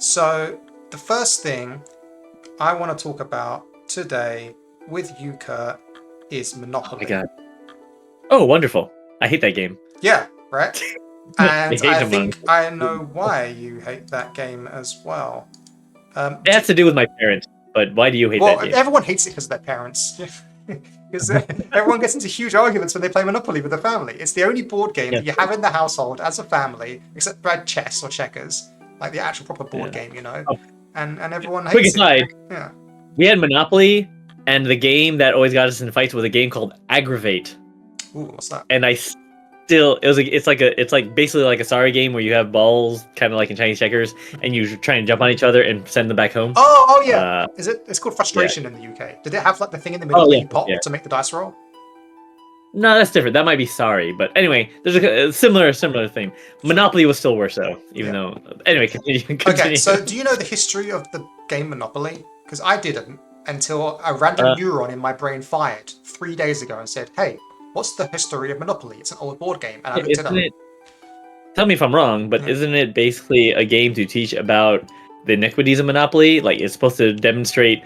So the first thing I want to talk about today with you, Kurt, is Oh my Monopoly. god. Oh, wonderful. I hate that game. Yeah, right? I And hate I Among think I know why you hate that game as well. It has to do with my parents, but why do you hate that game? Everyone hates it because of their parents. Because everyone gets into huge arguments when they play Monopoly with their family. It's the only board game Yeah. that you have in the household as a family, except for chess or checkers, like the actual proper board game, Oh, and everyone quick hates it. aside, Yeah. we had Monopoly, and the game that always got us in fights was a game called Aggravate. Ooh, what's that? And it's like basically like a sorry game where you have balls, kind of like in Chinese checkers, and you try and jump on each other and send them back home. Oh yeah. Is it? It's called Frustration in the UK. Did it have like the thing in the middle that you pop to make the dice roll? No, that's different. That might be sorry, but anyway, there's a similar thing. Monopoly was still worse though, even though. Anyway, continue. Okay, so do you know the history of the game Monopoly? Because I didn't until a random neuron in my brain fired 3 days ago and said, "Hey, what's the history of Monopoly? It's an old board game," and I looked it up. Tell me if I'm wrong, but isn't it basically a game to teach about the iniquities of Monopoly? Like, it's supposed to demonstrate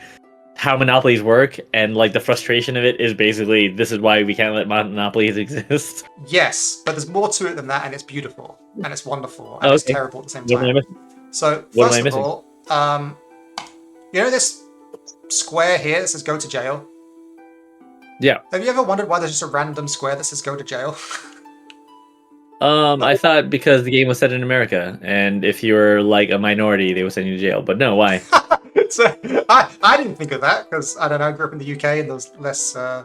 how monopolies work, and like the frustration of it is basically this is why we can't let monopolies exist. Yes, but there's more to it than that, and it's beautiful and it's wonderful and it's terrible at the same time. So first of all, you know this square here that says "Go to jail"? Yeah. Have you ever wondered why there's just a random square that says "Go to jail"? I thought because the game was set in America, and if you were like a minority, they would send you to jail. But no, why? So I didn't think of that because I don't know, I grew up in the UK and there was less I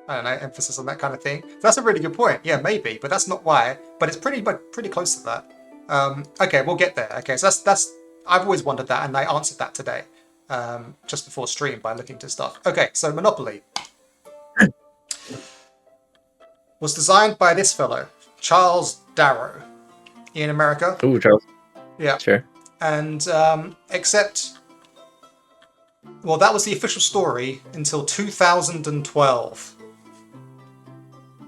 don't know, emphasis on that kind of thing. So that's a really good point. Yeah, maybe, but that's not why. But it's pretty close to that. Okay, we'll get there. Okay, so that's I've always wondered that, and I answered that today, just before stream by looking to stuff. Okay, so Monopoly was designed by this fellow, Charles Darrow, in America. Ooh, Charles. Yeah. Sure. And well, that was the official story until 2012.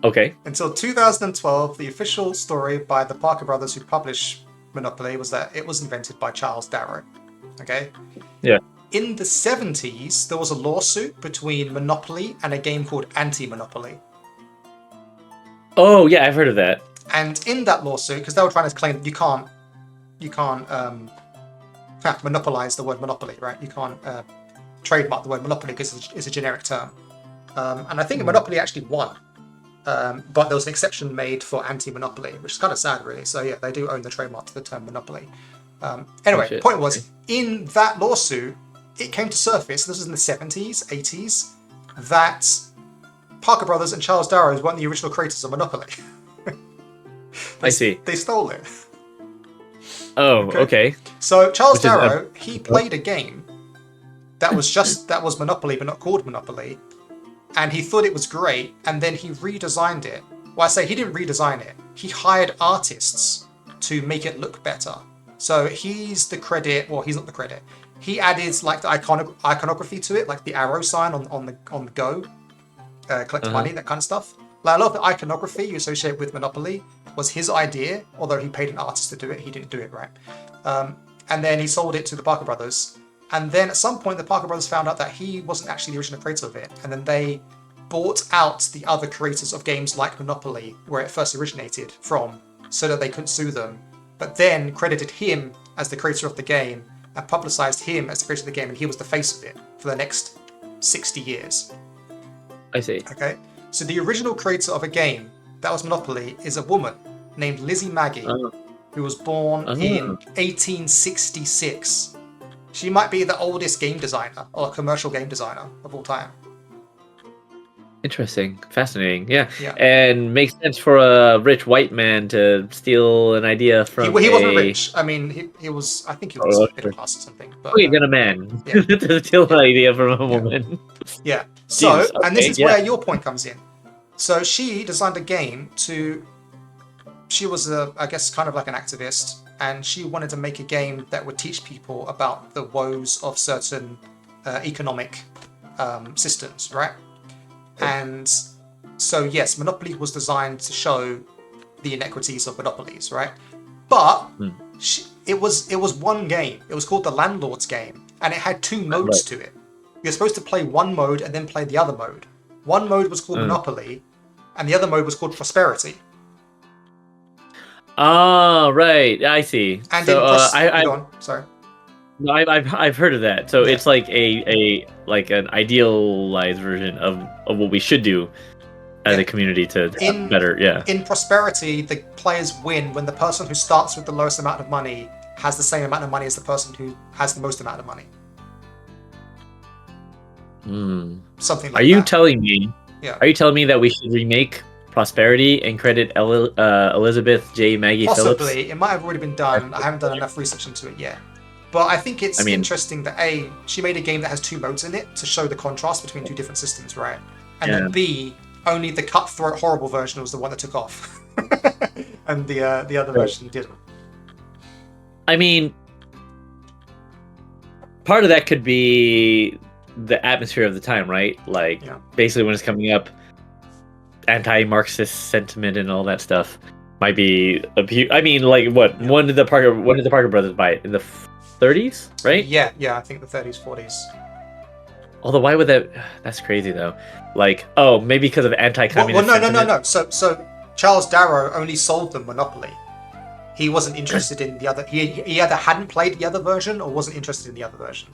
Okay. Until 2012, the official story by the Parker brothers who published Monopoly was that it was invented by Charles Darrow. Okay? Yeah. In the 70s, there was a lawsuit between Monopoly and a game called Anti-Monopoly. Oh, yeah, I've heard of that. And in that lawsuit, because they were trying to claim that you can't monopolize the word monopoly, right? You can't trademark the word monopoly because it's a generic term. And I think Monopoly actually won. But there was an exception made for anti-monopoly, which is kind of sad, really. So yeah, they do own the trademark to the term monopoly. Anyway, point was, in that lawsuit, it came to surface, this was in the 70s, 80s, that Parker Brothers and Charles Darrow weren't the original creators of Monopoly. I see. They stole it. Oh, okay. So Charles Darrow, he played a game that was Monopoly, but not called Monopoly, and he thought it was great, and then he redesigned it. Well, I say he didn't redesign it. He hired artists to make it look better. So he's the credit. Well, he's not the credit. He added like the iconography to it, like the arrow sign on the go, collect money, that kind of stuff. Like a lot of the iconography you associate with Monopoly was his idea, although he paid an artist to do it. He didn't do it right. And then he sold it to the Parker Brothers. And then at some point, the Parker Brothers found out that he wasn't actually the original creator of it. And then they bought out the other creators of games like Monopoly, where it first originated from, so that they couldn't sue them. But then credited him as the creator of the game and publicized him as the creator of the game, and he was the face of it for the next 60 years. I see. Okay? So the original creator of a game that was Monopoly is a woman named Lizzie Magie, who was born in 1866. She might be the oldest game designer or commercial game designer of all time. Interesting. Fascinating. Yeah. And makes sense for a rich white man to steal an idea from he wasn't rich. I mean, he was, I think he was middle class or something. But, then a man to steal an idea from a woman. Yeah. So, and this is where your point comes in. So she designed a game she was I guess kind of like an activist, and she wanted to make a game that would teach people about the woes of certain economic systems, right? And so Monopoly was designed to show the inequities of monopolies, right? But It was one game. It was called the Landlord's Game, and it had two modes to it. You're supposed to play one mode and then play the other mode. One mode was called Monopoly, and the other mode was called Prosperity. Oh, right. I see. And so go on. Sorry. No, I've heard of that. So it's like like an idealized version of what we should do as a community to have better. Yeah. In Prosperity, the players win when the person who starts with the lowest amount of money has the same amount of money as the person who has the most amount of money. Something like that. Are you telling me? Yeah. Are you telling me that we should remake Prosperity and credit Elizabeth J. Maggie Phillips? Possibly. It might have already been done. I haven't done enough research into it yet. But I think it's interesting that A, she made a game that has two modes in it to show the contrast between two different systems, right? And then B, only the cutthroat horrible version was the one that took off. And the other version didn't. I mean, part of that could be the atmosphere of the time, right? Like, basically when it's coming up, anti-Marxist sentiment and all that stuff might be I mean, like, what? Yeah. When did the Parker brothers buy it? In the 30s, right? Yeah, I think the 30s, 40s. Although, why would that? That's crazy, though. Like, oh, maybe because of anti-communist. Well, no. So Charles Darrow only sold them Monopoly. He wasn't interested in the other. He either hadn't played the other version or wasn't interested in the other version.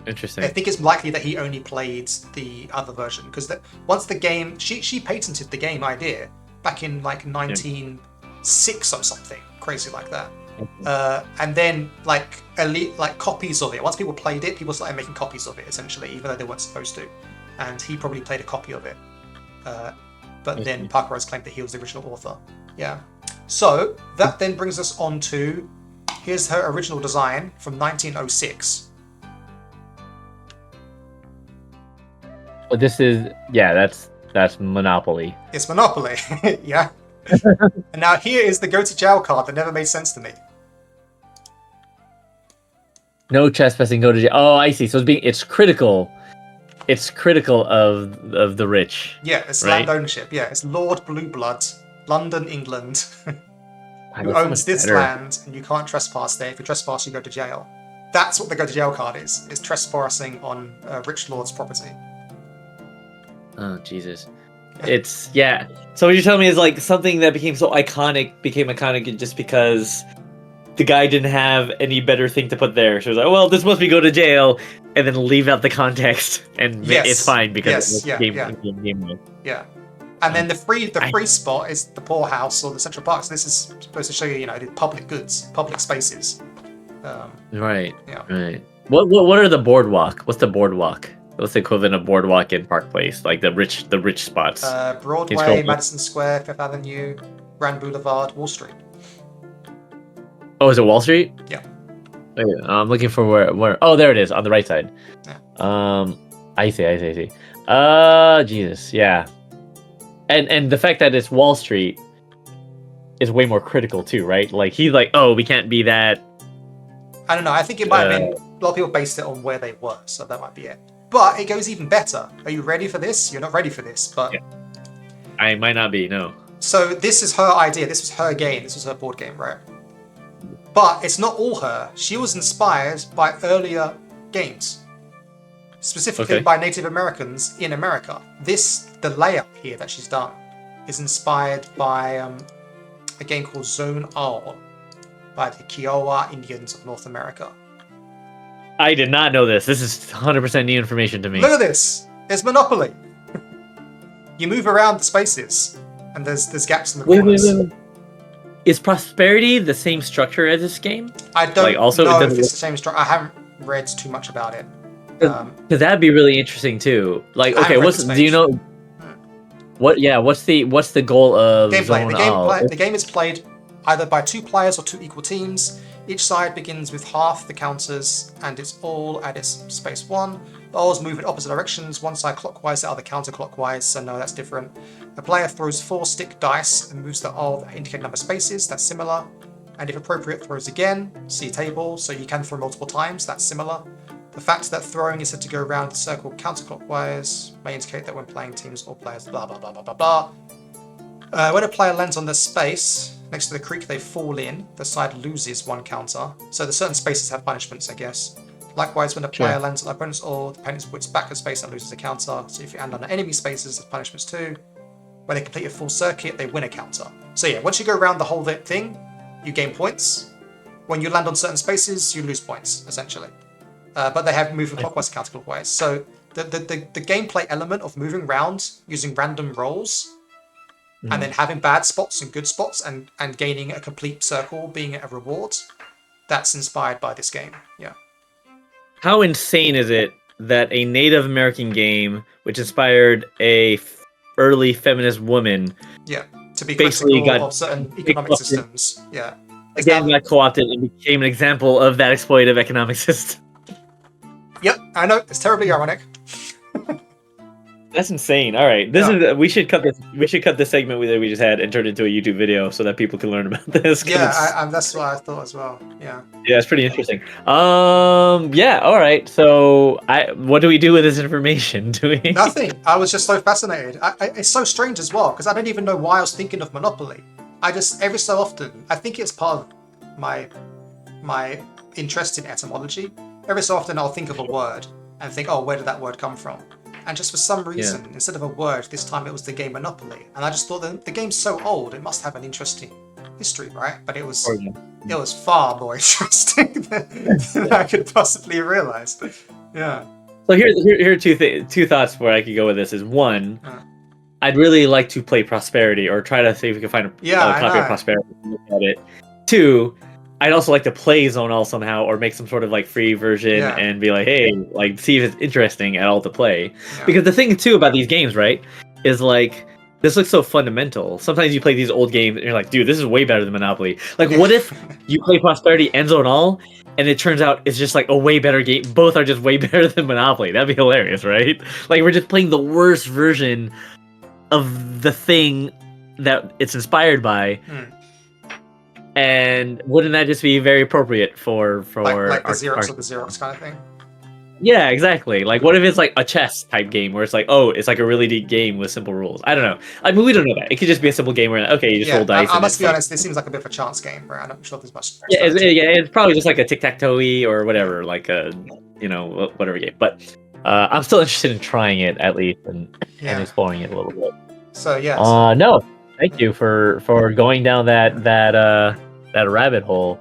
Interesting. I think it's likely that he only played the other version because once the game, she patented the game idea back in like 1906 or something crazy like that. And then like copies of it. Once people played it, people started making copies of it essentially, even though they weren't supposed to. And he probably played a copy of it. But then Parker Rose claimed that he was the original author. Yeah. So that then brings us on to here's her original design from 1906. Well, this is that's Monopoly. It's Monopoly, yeah. And now here is the go to jail card that never made sense to me. No trespassing, go to jail. Oh, I see. So it's critical. It's critical of the rich. Yeah, it's land ownership. Yeah, it's Lord Blueblood, London, England, who owns this land, and you can't trespass there. If you trespass, you go to jail. That's what the go to jail card is. It's trespassing on rich lord's property. Oh, Jesus. It's, So what you're telling me is like something that became iconic just because the guy didn't have any better thing to put there. So it was like, well, this must be go to jail, and then leave out the context, and it's fine because it's game. Yeah. And then the free spot is the poorhouse or the Central Park. So this is supposed to show you, the public goods, public spaces. Right. Yeah. Right. What are the boardwalk? What's the boardwalk? What's the equivalent of boardwalk in Park Place? Like the rich spots. Broadway, Madison Square, Fifth Avenue, Grand Boulevard, Wall Street. Oh, is it Wall Street? Yeah. Oh, yeah. I'm looking for where. Oh, there it is on the right side. Yeah. I see. Jesus, yeah. And the fact that it's Wall Street is way more critical too, right? Like he's like, oh, we can't be that. I don't know. I think it might have been a lot of people based it on where they were, so that might be it. But it goes even better. Are you ready for this? You're not ready for this, but I might not be. No. So this is her idea. This was her game. This was her board game, right? But it's not all her. She was inspired by earlier games, specifically by Native Americans in America. The layout here that she's done is inspired by a game called Zone R by the Kiowa Indians of North America. I did not know this. This is 100% new information to me. Look at this. It's Monopoly. You move around the spaces, and there's gaps in the corners. Wait. Is Prosperity the same structure as this game? I don't know if it's the same structure. I haven't read too much about it. Because that'd be really interesting too. Like, okay, do you know? What's the goal of gameplay? The game is played either by 2 players or 2 equal teams. Each side begins with half the counters, and it's all at its space 1. The balls move in opposite directions, one side clockwise, the other counterclockwise, so no, that's different. The player throws 4 stick dice and moves the all that indicate number of spaces, that's similar. And if appropriate, throws again, see table, so you can throw multiple times, that's similar. The fact that throwing is said to go around the circle counterclockwise may indicate that when playing teams, all players, blah blah blah blah blah blah. When a player lands on the space next to the creek they fall in, the side loses 1 counter. So the certain spaces have punishments, I guess. Likewise, when a player lands on the opponent's or the opponent's puts back a space and loses a counter. So if you land on enemy spaces, there's punishments too. When they complete a full circuit, they win a counter. So yeah, once you go around the whole thing, you gain points. When you land on certain spaces, you lose points, essentially. But they have moving clockwise, counterclockwise. So the gameplay element of moving around using random rolls and then having bad spots and good spots and gaining a complete circle being a reward, that's inspired by this game. Yeah. How insane is it that a Native American game, which inspired a early feminist woman, to be basically critical of certain economic systems. Yeah. Again, got co-opted and became an example of that exploitative economic system. Yep, I know. It's terribly ironic. That's insane. All right, we should cut this. We should cut this segment that we just had and turn it into a YouTube video so that people can learn about this. Yeah, that's what I thought as well. Yeah. Yeah, it's pretty interesting. Yeah. All right. So, what do we do with this information? Do we? Nothing. I was just so fascinated. It's so strange as well because I don't even know why I was thinking of Monopoly. I just every so often I think it's part of my interest in etymology. Every so often I'll think of a word and think, oh, where did that word come from? And just for some reason, instead of a word, this time it was the game Monopoly. And I just thought the game's so old, it must have an interesting history, right? But it was far more interesting than I could possibly realize. Yeah. So here are two thoughts where I could go with this. Is one, I'd really like to play Prosperity or try to see if we can find a copy of Prosperity and look at it. Two, I'd also like to play Zonal somehow or make some sort of like free version and be like, hey, like see if it's interesting at all to play. Yeah. Because the thing too about these games, right, is like this looks so fundamental. Sometimes you play these old games and you're like, dude, this is way better than Monopoly. Like, what if you play Prosperity and Zonal and it turns out it's just like a way better game? Both are just way better than Monopoly. That'd be hilarious, right? Like we're just playing the worst version of the thing that it's inspired by. And wouldn't that just be very appropriate for like the Xerox of the Xerox kind of thing? Yeah, exactly. Like, what if it's like a chess type game where it's like, oh, it's like a really deep game with simple rules? I don't know. I mean, we don't know that. It could just be a simple game where you just roll dice. I must be honest. This seems like a bit of a chance game, right? I'm not sure there's much. It's probably just like a tic-tac-toe or whatever, like a whatever game. But I'm still interested in trying it at least and exploring it a little bit. So no. Thank you for going down that rabbit hole.